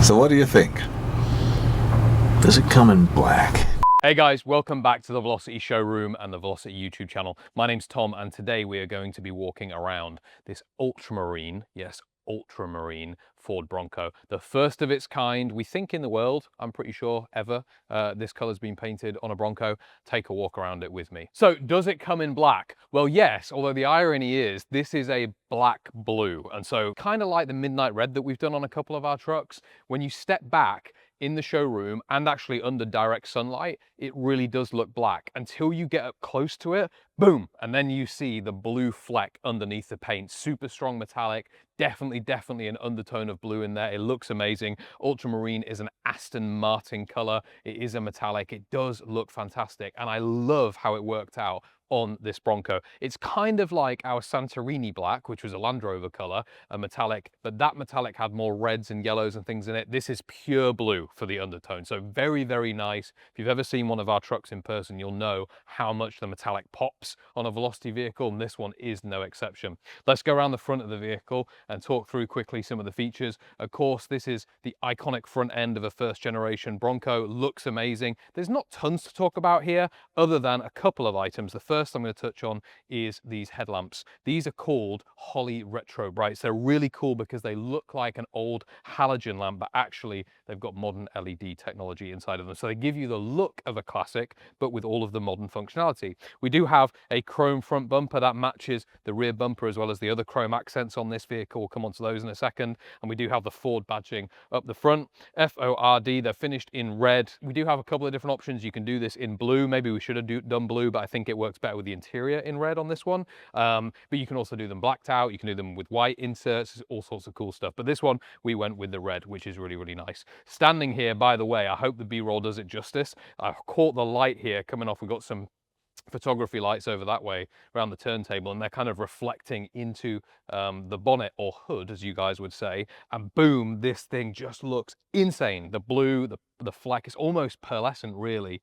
So what do you think? Does it come in black? Hey guys, welcome back to the Velocity Showroom and the Velocity YouTube channel. My name's Tom and today we are going to be walking around this ultramarine, yes, ultramarine Ford Bronco. The first of its kind, we think in the world, I'm pretty sure, ever. This color's been painted on a Bronco. Take a walk around it with me. So does it come in black? Well, yes, although the irony is this is a black blue. And so kind of like the midnight red that we've done on a couple of our trucks, when you step back, in the showroom and actually under direct sunlight, it really does look black until you get up close to it, boom, and then you see the blue fleck underneath the paint. Super strong metallic, definitely an undertone of blue in there. It looks amazing. Ultramarine is an Aston Martin color. It is a metallic. It does look fantastic, and I love how it worked out on this Bronco. It's kind of like our Santorini Black, which was a Land Rover color, a metallic, but that metallic had more reds and yellows and things in it. This is pure blue for the undertone. So very nice. If you've ever seen one of our trucks in person, you'll know how much the metallic pops on a Velocity vehicle, and this one is no exception. Let's go around the front of the vehicle and talk through quickly some of the features. Of course, this is the iconic front end of a first generation Bronco. Looks amazing. There's not tons to talk about here other than a couple of items. The first I'm going to touch on is these headlamps. These are called Holley Retro Brights. They're really cool because they look like an old halogen lamp, but actually they've got modern LED technology inside of them. So they give you the look of a classic, but with all of the modern functionality. We do have a chrome front bumper that matches the rear bumper as well as the other chrome accents on this vehicle. We'll come on to those in a second. And we do have the Ford badging up the front. Ford, they're finished in red. We do have a couple of different options. You can do this in blue. Maybe we should have done blue, but I think it works better with the interior in red on this one. But you can also do them blacked out. You can do them with white inserts, all sorts of cool stuff. But this one, we went with the red, which is really nice. Standing here, by the way, I hope the B-roll does it justice. I've caught the light here coming off. We've got some photography lights over that way around the turntable, and they're kind of reflecting into the bonnet or hood, as you guys would say, and boom, this thing just looks insane. The blue, the fleck is almost pearlescent really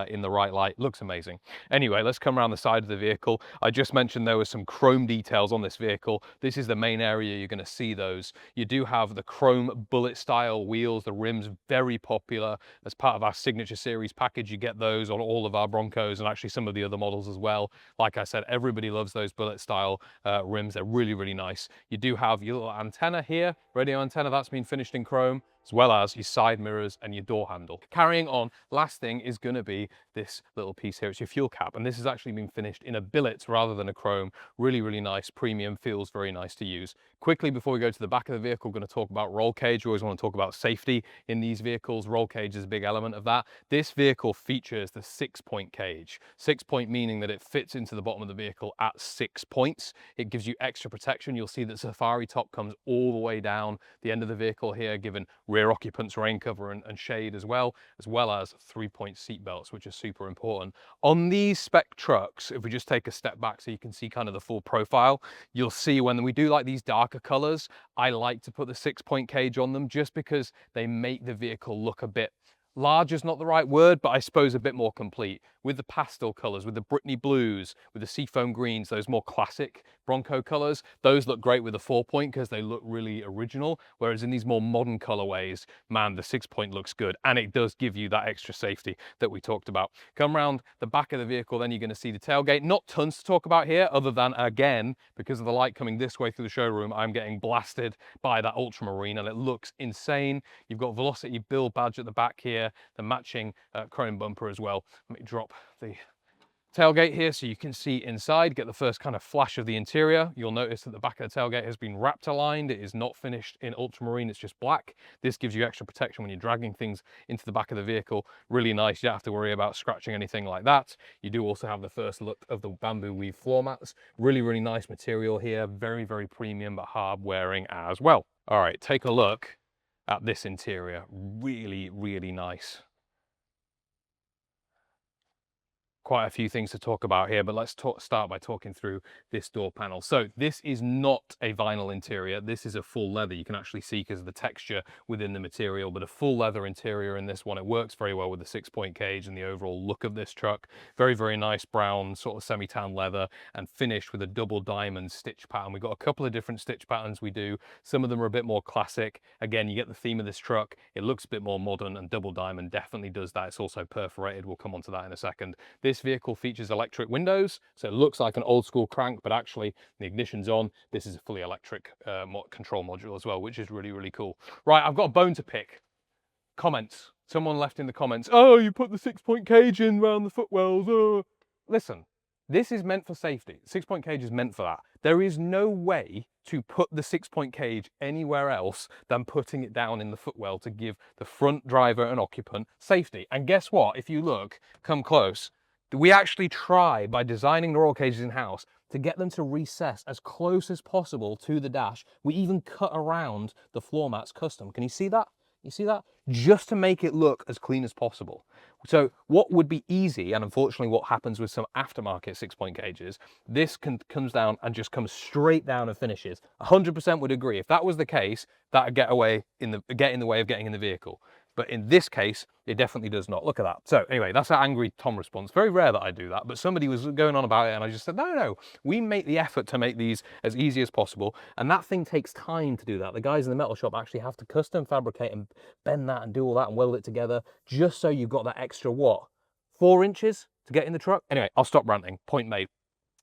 in the right light. Looks amazing. Anyway, let's come around the side of the vehicle. I just mentioned there was some chrome details on this vehicle. This is the main area you're going to see those. You do have the chrome bullet style wheels, the rims, very popular as part of our signature series package. You get those on all of our Broncos and actually some of the other models as well. Like I said, everybody loves those bullet style rims. They're really nice. You do have your little antenna here, radio antenna, that's been finished in chrome, as well as your side mirrors and your door handle. Carrying on, last thing is going to be this little piece here. It's your fuel cap, and this has actually been finished in a billet rather than a chrome. Really nice, premium, feels very nice to use. Quickly, before we go to the back of the vehicle, we're going to talk about roll cage. We always want to talk about safety in these vehicles. Roll cage is a big element of that. This vehicle features the 6-point cage. 6-point meaning that it fits into the bottom of the vehicle at 6 points. It gives you extra protection. You'll see that Safari top comes all the way down the end of the vehicle here, giving rear occupants rain cover and shade as well as 3-point seat belts, which are super important. On these spec trucks, if we just take a step back so you can see kind of the full profile, you'll see when we do like these darker colors, I like to put the 6-point cage on them just because they make the vehicle look a bit, large is not the right word, but I suppose a bit more complete. With the pastel colors, with the Brittany blues, with the seafoam greens, those more classic Bronco colors, those look great with the 4-point because they look really original. Whereas in these more modern colorways, man, the 6-point looks good, and it does give you that extra safety that we talked about. Come around the back of the vehicle, then you're going to see the tailgate. Not tons to talk about here, other than, again, because of the light coming this way through the showroom, I'm getting blasted by that ultramarine, and it looks insane. You've got Velocity Bill badge at the back here, the matching chrome bumper as well. Let me drop the tailgate here so you can see inside, get the first kind of flash of the interior. You'll notice that the back of the tailgate has been wrapped aligned. It is not finished in ultramarine, it's just black. This gives you extra protection when you're dragging things into the back of the vehicle. Really nice, you don't have to worry about scratching anything like that. You do also have the first look of the bamboo weave floor mats. Really nice material here, very premium, but hard wearing as well. All right, take a look at this interior. Really nice. quite a few things to talk about here, but let's start by talking through this door panel. So this is not a vinyl interior. This is a full leather. You can actually see because of the texture within the material, but a full leather interior in this one. It works very well with the 6-point cage and the overall look of this truck. Very, very nice brown sort of semi-tan leather and finished with a double diamond stitch pattern. We've got a couple of different stitch patterns we do. Some of them are a bit more classic. Again, you get the theme of this truck. It looks a bit more modern, and double diamond definitely does that. It's also perforated. We'll come on to that in a second. This vehicle features electric windows, so it looks like an old school crank, but actually the ignition's on. This is a fully electric control module as well, which is really, really cool. Right, I've got a bone to pick. Comments. Someone left in the comments, oh, you put the 6-point cage in around the footwells. Oh. Listen, this is meant for safety. 6-point cage is meant for that. There is no way to put the 6-point cage anywhere else than putting it down in the footwell to give the front driver and occupant safety. And guess what? If you look, come close, we actually try, by designing the roll cages in-house, to get them to recess as close as possible to the dash. We even cut around the floor mats custom. Can you see that? You see that? Just to make it look as clean as possible. So what would be easy, and unfortunately what happens with some aftermarket 6-point cages, this comes down and just comes straight down and finishes. 100% would agree. If that was the case, that would get in the way of getting in the vehicle. But in this case, it definitely does not. Look at that. So anyway, that's our angry Tom response. Very rare that I do that, but somebody was going on about it and I just said, no, we make the effort to make these as easy as possible. And that thing takes time to do that. The guys in the metal shop actually have to custom fabricate and bend that and do all that and weld it together just so you've got that extra, what, 4 inches to get in the truck? Anyway, I'll stop ranting. Point made.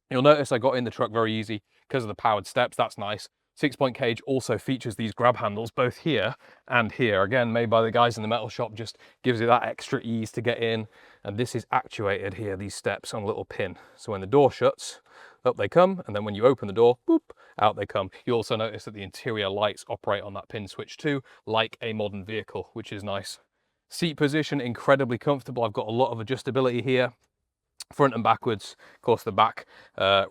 You'll notice I got in the truck very easy because of the powered steps. That's nice. 6-point cage also features these grab handles both here and here. Again, made by the guys in the metal shop, just gives you that extra ease to get in. And this is actuated here, these steps, on a little pin. So when the door shuts, up they come, and then when you open the door, boop, out they come. You also notice that the interior lights operate on that pin switch too, like a modern vehicle, which is nice. Seat position, incredibly comfortable. I've got a lot of adjustability here, front and backwards. Of course, the back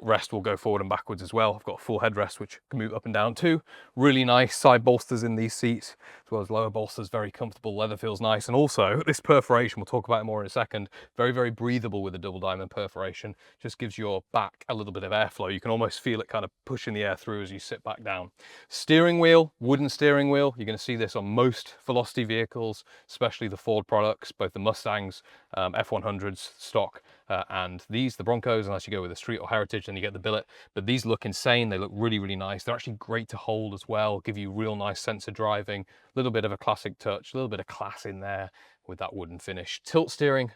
rest will go forward and backwards as well. I've got a full headrest which can move up and down too. Really nice side bolsters in these seats, as well as lower bolsters. Very comfortable. Leather feels nice. And also this perforation, we'll talk about it more in a second, very, very breathable with a double diamond perforation. Just gives your back a little bit of airflow. You can almost feel it kind of pushing the air through as you sit back down. Steering wheel, wooden steering wheel. You're going to see this on most Velocity vehicles, especially the Ford products, both the Mustangs, F100s, stock, and these, the Broncos, unless you go with the Street or Heritage, then you get the billet. But these look insane. They look really, really nice. They're actually great to hold as well. Give you real nice sense of driving. A little bit of a classic touch, a little bit of class in there with that wooden finish. Tilt steering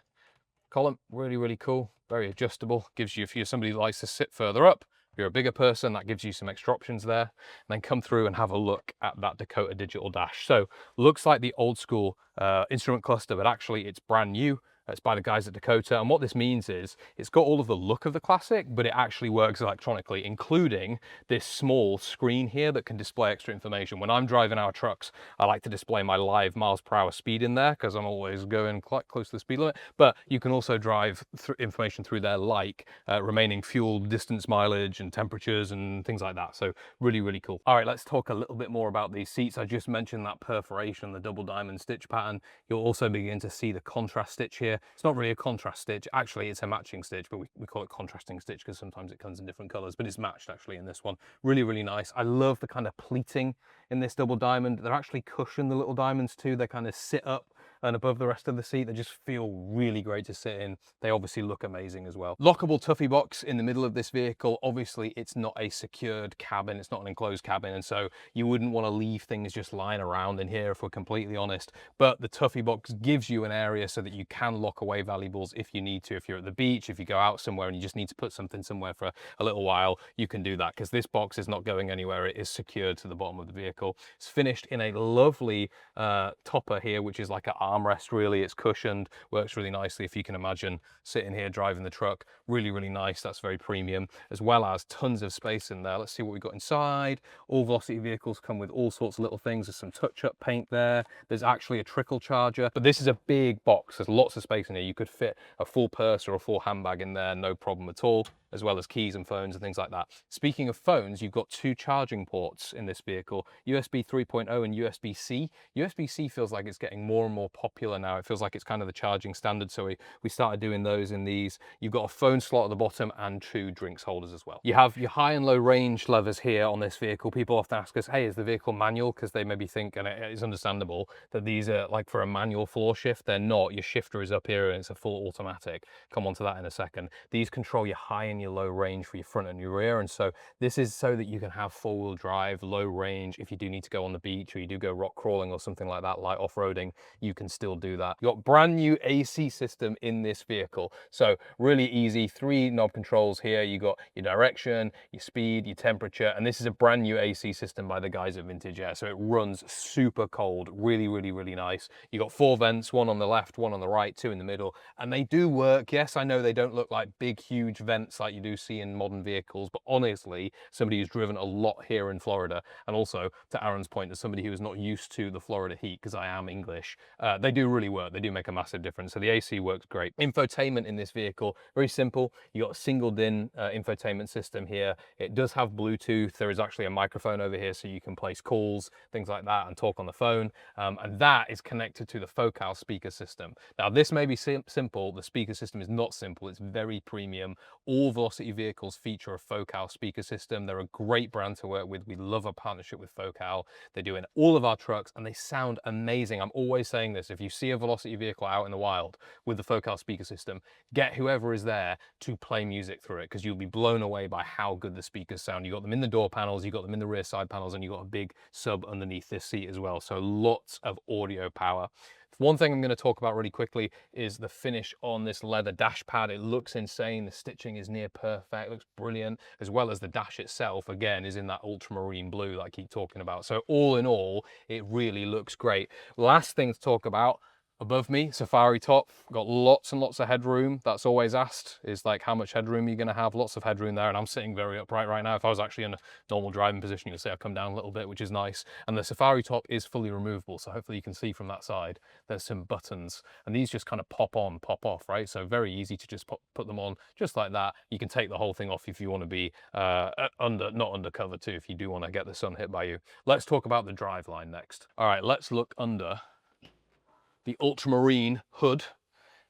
column, really, really cool. Very adjustable. Gives you, if you're somebody who likes to sit further up, if you're a bigger person, that gives you some extra options there. And then come through and have a look at that Dakota Digital dash. So looks like the old school instrument cluster, but actually it's brand new. It's by the guys at Dakota, and what this means is it's got all of the look of the Classic, but it actually works electronically, including this small screen here that can display extra information. When I'm driving our trucks, I like to display my live miles per hour speed in there because I'm always going quite close to the speed limit, but you can also drive information through there like remaining fuel, distance, mileage, and temperatures and things like that. So really, really cool. All right, let's talk a little bit more about these seats. I just mentioned that perforation, the double diamond stitch pattern. You'll also begin to see the contrast stitch here. It's not really a contrast stitch, actually it's a matching stitch, but we call it contrasting stitch because sometimes it comes in different colors, but it's matched actually in this one. Really, really nice. I love the kind of pleating in this double diamond. They're actually cushioned, the little diamonds too. They kind of sit up and above the rest of the seat. They just feel really great to sit in. They obviously look amazing as well. Lockable Tuffy box in the middle of this vehicle. Obviously it's not a secured cabin, it's not an enclosed cabin, and so you wouldn't want to leave things just lying around in here if we're completely honest, but the Tuffy box gives you an area so that you can lock away valuables if you need to. If you're at the beach, if you go out somewhere and you just need to put something somewhere for a little while, you can do that because this box is not going anywhere. It is secured to the bottom of the vehicle. It's finished in a lovely topper here, which is like an armrest really. It's cushioned, works really nicely if you can imagine sitting here driving the truck. Really, really nice. That's very premium, as well as tons of space in there. Let's see what we got inside. All Velocity vehicles come with all sorts of little things. There's some touch-up paint there. There's actually a trickle charger, but this is a big box. There's lots of space in here. You could fit a full purse or a full handbag in there, no problem at all, as well as keys and phones and things like that. Speaking of phones, you've got 2 charging ports in this vehicle, USB 3.0 and USB-C. USB-C feels like it's getting more and more popular popular now. It feels like it's kind of the charging standard. So we started doing those in these. You've got a phone slot at the bottom and 2 drinks holders as well. You have your high and low range levers here on this vehicle. People often ask us, hey, is the vehicle manual? Because they maybe think, and it is understandable, that these are like for a manual floor shift. They're not. Your shifter is up here and it's a full automatic. Come on to that in a second. These control your high and your low range for your front and your rear. And so this is so that you can have 4-wheel drive, low range. If you do need to go on the beach or you do go rock crawling or something like that, light off-roading, you can still do that. You've got brand new AC system in this vehicle. So really easy, 3 knob controls here. You got your direction, your speed, your temperature, and this is a brand new AC system by the guys at Vintage Air. So it runs super cold, really, really, really nice. You got 4 vents, 1 on the left, 1 on the right, 2 in the middle, and they do work. Yes, I know they don't look like big, huge vents like you do see in modern vehicles, but honestly, somebody who's driven a lot here in Florida, and also to Aaron's point, as somebody who is not used to the Florida heat, because I am English, they do really work. They do make a massive difference. So the AC works great. Infotainment in this vehicle, very simple. You got a single DIN infotainment system here. It does have Bluetooth. There is actually a microphone over here so you can place calls, things like that, and talk on the phone. And that is connected to the Focal speaker system. Now this may be simple. The speaker system is not simple. It's very premium. All Velocity vehicles feature a Focal speaker system. They're a great brand to work with. We love a partnership with Focal. They do in all of our trucks and they sound amazing. I'm always saying this. If you see a Velocity vehicle out in the wild with the Focal speaker system, get whoever is there to play music through it, because you'll be blown away by how good the speakers sound. You got them in the door panels, you got them in the rear side panels, and you got a big sub underneath this seat as well. So lots of audio power. One thing I'm going to talk about really quickly is the finish on this leather dash pad. It looks insane. The stitching is near perfect, looks brilliant, as well as the dash itself, again, is in that ultramarine blue that I keep talking about. So all in all, it really looks great. Last thing to talk about, above me, safari top, got lots and lots of headroom. That's always asked, is like how much headroom you're going to have. Lots of headroom there, and I'm sitting very upright right now. If I was actually in a normal driving position, you'll see I come down a little bit, which is nice. And the safari top is fully removable, so hopefully you can see from that side there's some buttons, and these just kind of pop on, pop off, right? So very easy to just put them on just like that. You can take the whole thing off if you want to be not undercover too, if you do want to get the sun hit by you. Let's talk about the Driveline next. All right, let's look under the Ultramarine hood.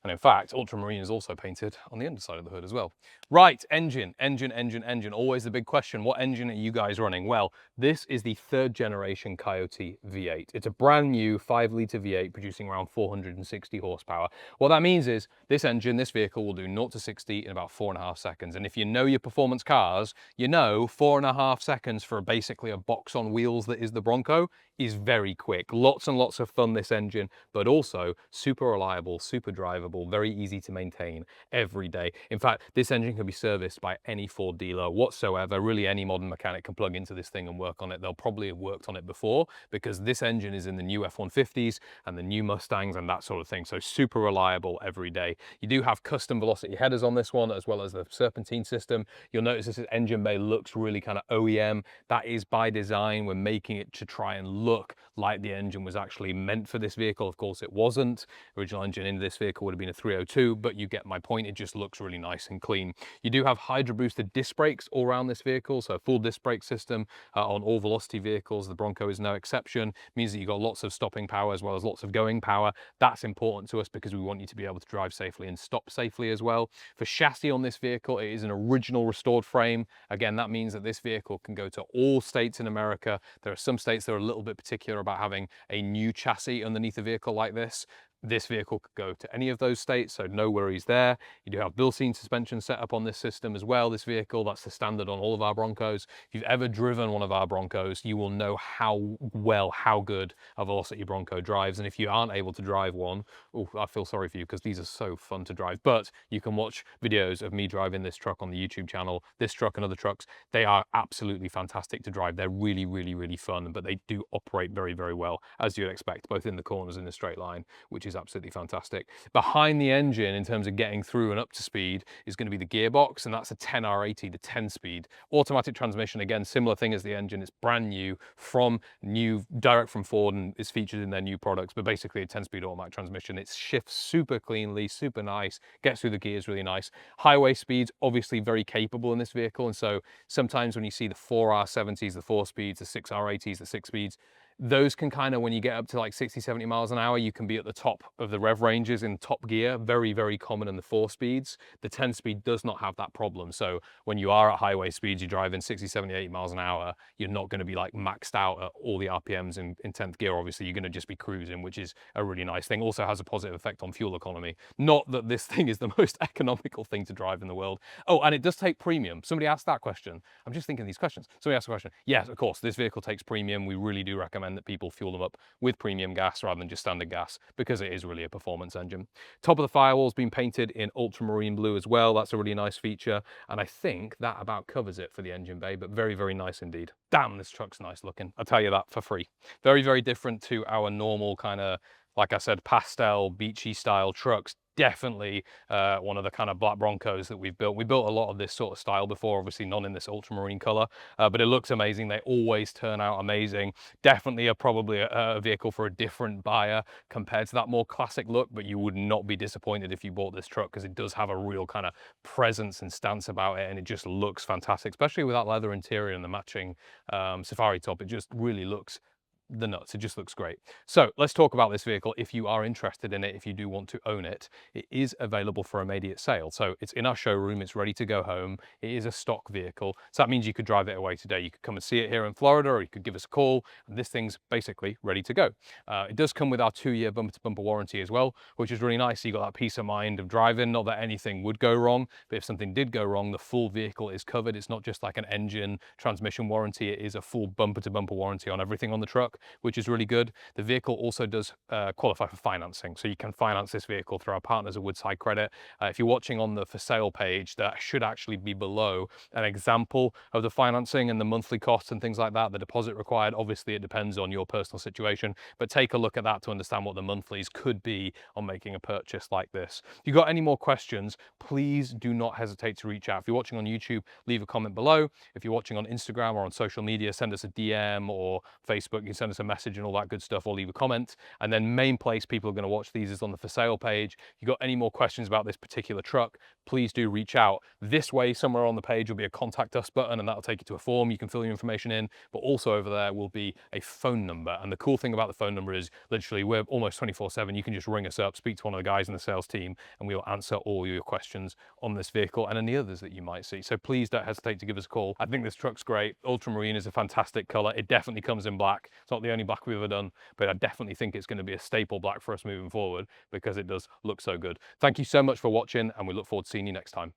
And in fact, Ultramarine is also painted on the underside of the hood as well. Right, engine. Always the big question, what engine are you guys running? Well, this is the 3rd generation Coyote V8. It's a brand new 5-litre V8 producing around 460 horsepower. What that means is this engine, this vehicle will do 0 to 60 in about 4.5 seconds. And if you know your performance cars, you know 4.5 seconds for basically a box on wheels that is the Bronco is very quick. Lots and lots of fun, this engine, but also super reliable, super drivable, very easy to maintain every day. In fact, this engine can be serviced by any Ford dealer whatsoever. Really, any modern mechanic can plug into this thing and work on it. They'll probably have worked on it before, because this engine is in the new F-150s and the new Mustangs and that sort of thing. So super reliable every day. You do have custom Velocity headers on this one, as well as the serpentine system. You'll notice this engine bay looks really kind of OEM. That is by design. We're making it to try and look like the engine was actually meant for this vehicle. Of course, it wasn't. Original engine in this vehicle would have been a 302, but you get my point. It just looks really nice and clean. You do have Hydro boosted disc brakes all around this vehicle, so a full disc brake system on all Velocity vehicles. The Bronco is no exception. It means that you've got lots of stopping power as well as lots of going power. That's important to us because we want you to be able to drive safely and stop safely as well. For chassis on this vehicle, it is an original restored frame. Again, that means that this vehicle can go to all states in America. There are some states that are a little bit particular about having a new chassis underneath a vehicle like this. This vehicle could go to any of those states, so no worries there. You do have Bilstein suspension set up on this system as well, this vehicle. That's the standard on all of our Broncos. If you've ever driven one of our Broncos, you will know how good a Velocity Bronco drives. And if you aren't able to drive one, I feel sorry for you, because these are so fun to drive. But you can watch videos of me driving this truck on the YouTube channel, this truck and other trucks. They are absolutely fantastic to drive. They're really, really, really fun, but they do operate very, very well, as you'd expect, both in the corners and in the straight line, which is absolutely fantastic. Behind the engine, in terms of getting through and up to speed, is going to be the gearbox, and that's a 10R80, the 10-speed. Automatic transmission, again, similar thing as the engine. It's brand new, direct from Ford, and is featured in their new products, but basically a 10-speed automatic transmission. It shifts super cleanly, super nice, gets through the gears really nice. Highway speeds, obviously very capable in this vehicle, and so sometimes when you see the 4R70s, the 4 speeds, the 6R80s, the 6 speeds, Those can kind of, when you get up to like 60, 70 miles an hour, you can be at the top of the rev ranges in top gear. Very, very common in the 4 speeds. The 10 speed does not have that problem. So when you are at highway speeds, you drive in 60, 70, 80 miles an hour, you're not going to be like maxed out at all the RPMs in 10th gear. Obviously, you're going to just be cruising, which is a really nice thing. Also has a positive effect on fuel economy. Not that this thing is the most economical thing to drive in the world. Oh, and it does take premium. Somebody asked that question. I'm just thinking of these questions. Somebody asked a question. Yes, of course, this vehicle takes premium. We really do recommend that people fuel them up with premium gas rather than just standard gas, because it is really a performance engine. Top of the firewall's been painted in ultramarine blue as well. That's a really nice feature. And I think that about covers it for the engine bay, but very, very nice indeed. Damn, this truck's nice looking. I'll tell you that for free. Very, very different to our normal kind of, like I said, pastel, beachy style trucks. Definitely one of the kind of black Broncos that we've built. We built a lot of this sort of style before, obviously none in this ultramarine color, but it looks amazing. They always turn out amazing. Definitely probably a vehicle for a different buyer compared to that more classic look, but you would not be disappointed if you bought this truck, because it does have a real kind of presence and stance about it, and it just looks fantastic, especially with that leather interior and the matching safari top. It just really looks the nuts. It just looks great. So let's talk about this vehicle. If you are interested in it, if you do want to own it, it is available for immediate sale. So it's in our showroom, it's ready to go home. It is a stock vehicle, so that means you could drive it away today. You could come and see it here in Florida, or you could give us a call, and this thing's basically ready to go. It does come with our 2-year bumper-to-bumper warranty as well, which is really nice. So you got that peace of mind of driving. Not that anything would go wrong, but if something did go wrong, the full vehicle is covered. It's not just like an engine transmission warranty. It is a full bumper-to-bumper warranty on everything on the truck, which is really good. The vehicle also does qualify for financing, so you can finance this vehicle through our partners at Woodside Credit. If you're watching on the for sale page, that should actually be below an example of the financing and the monthly costs and things like that, the deposit required. Obviously, it depends on your personal situation, but take a look at that to understand what the monthlies could be on making a purchase like this. If you've got any more questions, please do not hesitate to reach out. If you're watching on YouTube, leave a comment below. If you're watching on Instagram or on social media, send us a DM, or Facebook, you can send us a message and all that good stuff, or leave a comment. And then main place people are going to watch these is on the for sale page. If you've got any more questions about this particular truck, please do reach out. This way, somewhere on the page will be a contact us button, and that'll take you to a form. You can fill your information in, but also over there will be a phone number. And the cool thing about the phone number is literally we're almost 24/7. You can just ring us up, speak to one of the guys in the sales team, and we will answer all your questions on this vehicle and any others that you might see. So please don't hesitate to give us a call. I think this truck's great. Ultramarine is a fantastic color. It definitely comes in black. It's not the only black we've ever done, but I definitely think it's going to be a staple black for us moving forward, because it does look so good. Thank you so much for watching, and we look forward to seeing you next time.